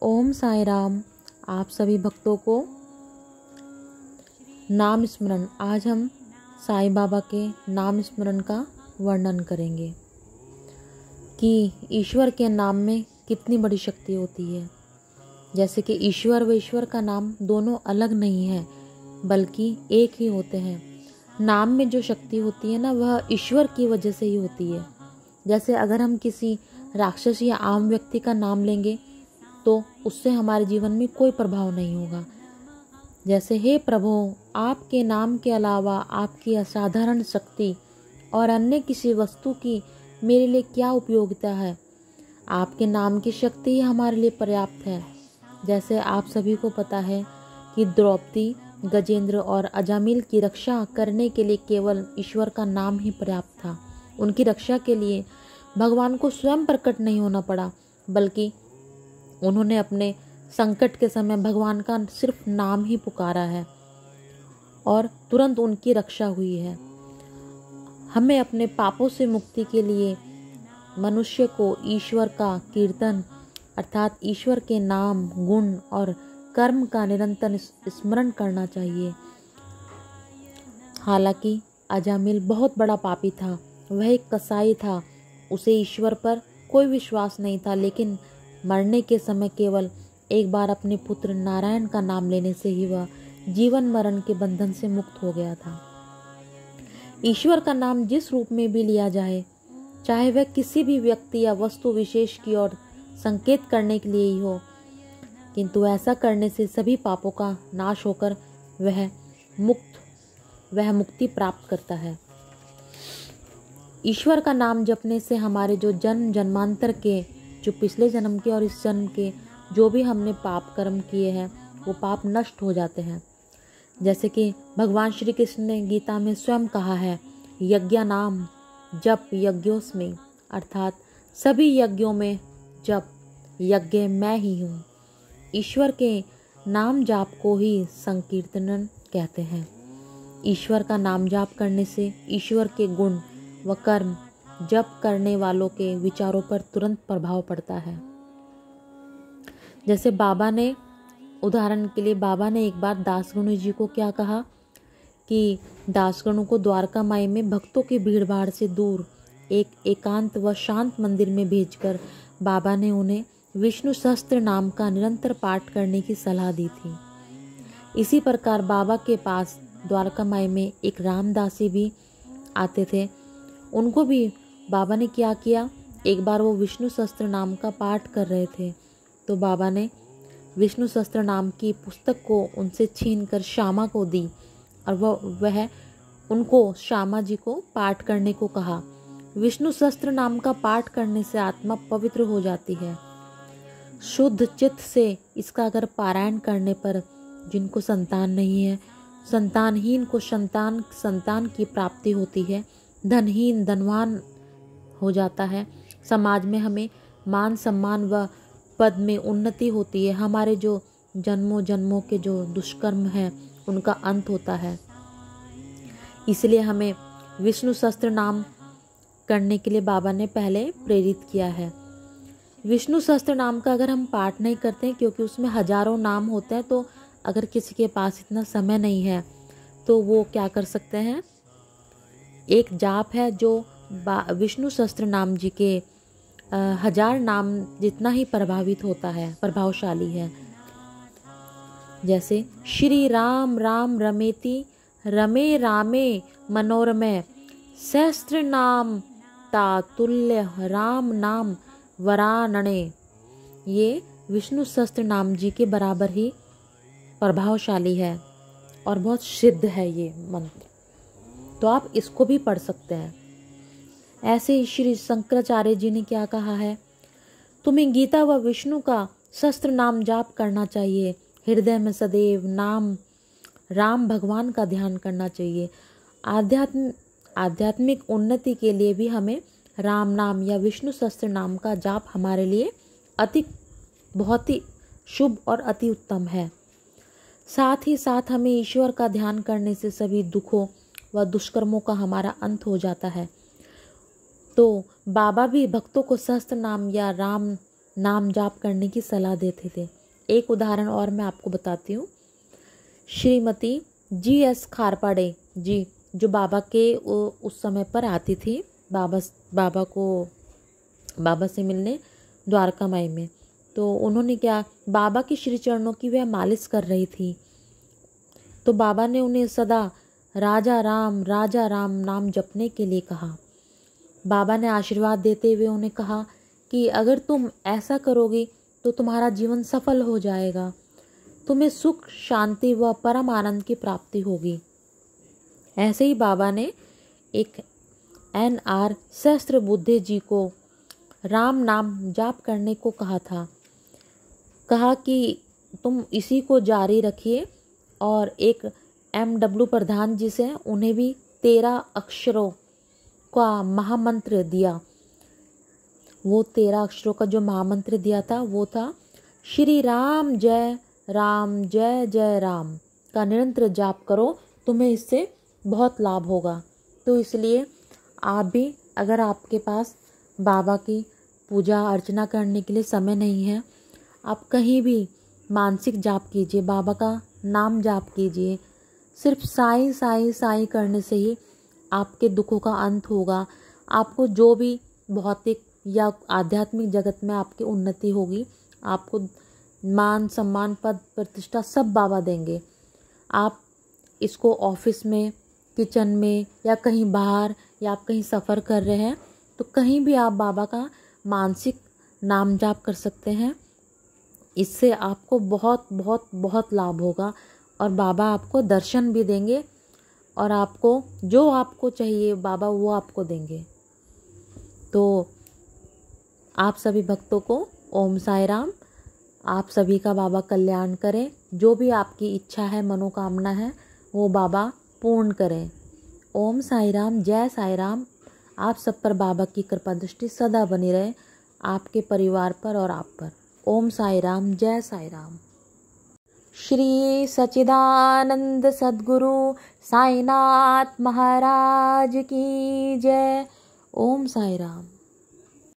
ओम साई राम। आप सभी भक्तों को नाम स्मरण। आज हम साईं बाबा के नाम स्मरण का वर्णन करेंगे कि ईश्वर के नाम में कितनी बड़ी शक्ति होती है। जैसे कि ईश्वर व ईश्वर का नाम दोनों अलग नहीं है, बल्कि एक ही होते हैं। नाम में जो शक्ति होती है ना, वह ईश्वर की वजह से ही होती है। जैसे अगर हम किसी राक्षस या आम व्यक्ति का नाम लेंगे तो उससे हमारे जीवन में कोई प्रभाव नहीं होगा। जैसे हे प्रभु, आपके नाम के अलावा आपकी असाधारण शक्ति और अन्य किसी वस्तु की मेरे लिए क्या उपयोगिता है। आपके नाम की शक्ति ही हमारे लिए पर्याप्त है। जैसे आप सभी को पता है कि द्रौपदी, गजेंद्र और अजामिल की रक्षा करने के लिए केवल ईश्वर का नाम ही पर्याप्त था। उनकी रक्षा के लिए भगवान को स्वयं प्रकट नहीं होना पड़ा, बल्कि उन्होंने अपने संकट के समय भगवान का सिर्फ नाम ही पुकारा है और तुरंत उनकी रक्षा हुई है। हमें अपने पापों से मुक्ति के लिए मनुष्य को ईश्वर का कीर्तन अर्थात ईश्वर के नाम, गुण और कर्म का निरंतर स्मरण करना चाहिए। हालांकि अजामिल बहुत बड़ा पापी था, वह एक कसाई था, उसे ईश्वर पर कोई विश्वास नहीं था, लेकिन मरने के समय केवल एक बार अपने पुत्र नारायण का नाम लेने से ही वह जीवन मरण के बंधन से मुक्त हो गया था। ईश्वर का नाम जिस रूप में भी लिया जाए, चाहे वह किसी भी व्यक्ति या वस्तु विशेष की ओर संकेत करने के लिए ही हो, किंतु ऐसा करने से सभी पापों का नाश होकर वह मुक्ति प्राप्त करता है। ईश्वर का नाम जपने से हमारे जो जन्म जन्मांतर के, जो पिछले जन्म के और इस जन्म के जो भी हमने पाप कर्म किए हैं, वो पाप नष्ट हो जाते हैं। जैसे कि भगवान श्री कृष्ण ने गीता में स्वयं कहा है, यज्ञ नाम जप यज्ञोस्मि, अर्थात सभी यज्ञों में जप यज्ञ मैं ही हूँ। ईश्वर के नाम जाप को ही संकीर्तन कहते हैं। ईश्वर का नाम जाप करने से ईश्वर के गुण व कर्म जप करने वालों के विचारों पर तुरंत प्रभाव पड़ता है। जैसे उदाहरण के लिए बाबा ने एक बार दासगणु जी को क्या कहा कि दासगणु को द्वारका माई में भक्तों की भीड़ भाड़ से दूर एक एकांत व शांत मंदिर में भेजकर बाबा ने उन्हें विष्णु सहस्त्र नाम का निरंतर पाठ करने की सलाह दी थी। इसी प्रकार बाबा के पास द्वारका माई में एक रामदासी भी आते थे। उनको भी बाबा ने क्या किया, एक बार वो विष्णु सहस्त्र नाम का पाठ कर रहे थे, तो बाबा ने विष्णु सहस्त्र नाम की पुस्तक को उनसे छीनकर श्यामा को दी और वह उनको श्यामा जी को पाठ करने को कहा। विष्णु सहस्त्र नाम का पाठ करने से आत्मा पवित्र हो जाती है। शुद्ध चित्त से इसका अगर पारायण करने पर जिनको संतान नहीं है, संतानहीन को संतान की प्राप्ति होती है, धनहीन धनवान हो जाता है, समाज में हमें मान सम्मान व पद में उन्नति होती है, हमारे जो जन्मों जन्मों के जो दुष्कर्म हैं उनका अंत होता है। इसलिए हमें विष्णु सहस्त्र नाम करने के लिए बाबा ने पहले प्रेरित किया है। विष्णु सहस्त्र नाम का अगर हम पाठ नहीं करते हैं, क्योंकि उसमें हजारों नाम होते हैं, तो अगर किसी के पास इतना समय नहीं है तो वो क्या कर सकते हैं, एक जाप है जो विष्णु सहस्त्र नाम जी के 1000 नाम जितना ही प्रभावशाली है। जैसे श्री राम राम रमेति रमे रामे मनोरमे सहस्त्र नाम तातुल्य राम नाम वरानने। ये विष्णु सहस्त्र नाम जी के बराबर ही प्रभावशाली है और बहुत सिद्ध है ये मंत्र, तो आप इसको भी पढ़ सकते हैं। ऐसे ही श्री शंकराचार्य जी ने क्या कहा है, तुम्हें गीता व विष्णु का सहस्त्र नाम जाप करना चाहिए। हृदय में सदैव राम भगवान का ध्यान करना चाहिए। आध्यात्मिक उन्नति के लिए भी हमें राम नाम या विष्णु सहस्त्र नाम का जाप हमारे लिए बहुत ही शुभ और अति उत्तम है। साथ ही साथ हमें ईश्वर का ध्यान करने से सभी दुखों व दुष्कर्मों का हमारा अंत हो जाता है। तो बाबा भी भक्तों को सहस्त्र नाम या राम नाम जाप करने की सलाह देते थे। एक उदाहरण और मैं आपको बताती हूँ। श्रीमती GS खारपाड़े जी, जो बाबा के उस समय पर आती थी बाबा से मिलने द्वारका माई में, तो उन्होंने क्या, बाबा के श्री चरणों की वह मालिश कर रही थी, तो बाबा ने उन्हें सदा राजा राम नाम जपने के लिए कहा। बाबा ने आशीर्वाद देते हुए उन्हें कहा कि अगर तुम ऐसा करोगी तो तुम्हारा जीवन सफल हो जाएगा, तुम्हें सुख शांति व परम आनंद की प्राप्ति होगी। ऐसे ही बाबा ने एक NR सहस्त्रबुद्धे जी को राम नाम जाप करने को कहा था। कहा कि तुम इसी को जारी रखिए, और एक MW प्रधान जी से उन्हें भी 13 अक्षरों का महामंत्र दिया। वो 13 अक्षरों का जो महामंत्र दिया था वो था श्री राम जय जय राम का निरंतर जाप करो, तुम्हें इससे बहुत लाभ होगा। तो इसलिए आप भी, अगर आपके पास बाबा की पूजा अर्चना करने के लिए समय नहीं है, आप कहीं भी मानसिक जाप कीजिए, बाबा का नाम जाप कीजिए। सिर्फ साईं साईं साईं करने से ही आपके दुखों का अंत होगा। आपको जो भी भौतिक या आध्यात्मिक जगत में आपकी उन्नति होगी, आपको मान सम्मान पद प्रतिष्ठा सब बाबा देंगे। आप इसको ऑफिस में, किचन में, या कहीं बाहर, या आप कहीं सफ़र कर रहे हैं, तो कहीं भी आप बाबा का मानसिक नाम जाप कर सकते हैं। इससे आपको बहुत बहुत बहुत लाभ होगा, और बाबा आपको दर्शन भी देंगे, और आपको जो आपको चाहिए बाबा वो आपको देंगे। तो आप सभी भक्तों को ओम साई राम। आप सभी का बाबा कल्याण करें। जो भी आपकी इच्छा है, मनोकामना है, वो बाबा पूर्ण करें। ओम साई राम, जय साई राम। आप सब पर बाबा की कृपा दृष्टि सदा बनी रहे, आपके परिवार पर और आप पर। ओम साई राम, जय साई राम। श्री सच्चिदानंद सद्गुरु साईनाथ महाराज की जय। ओम साई राम।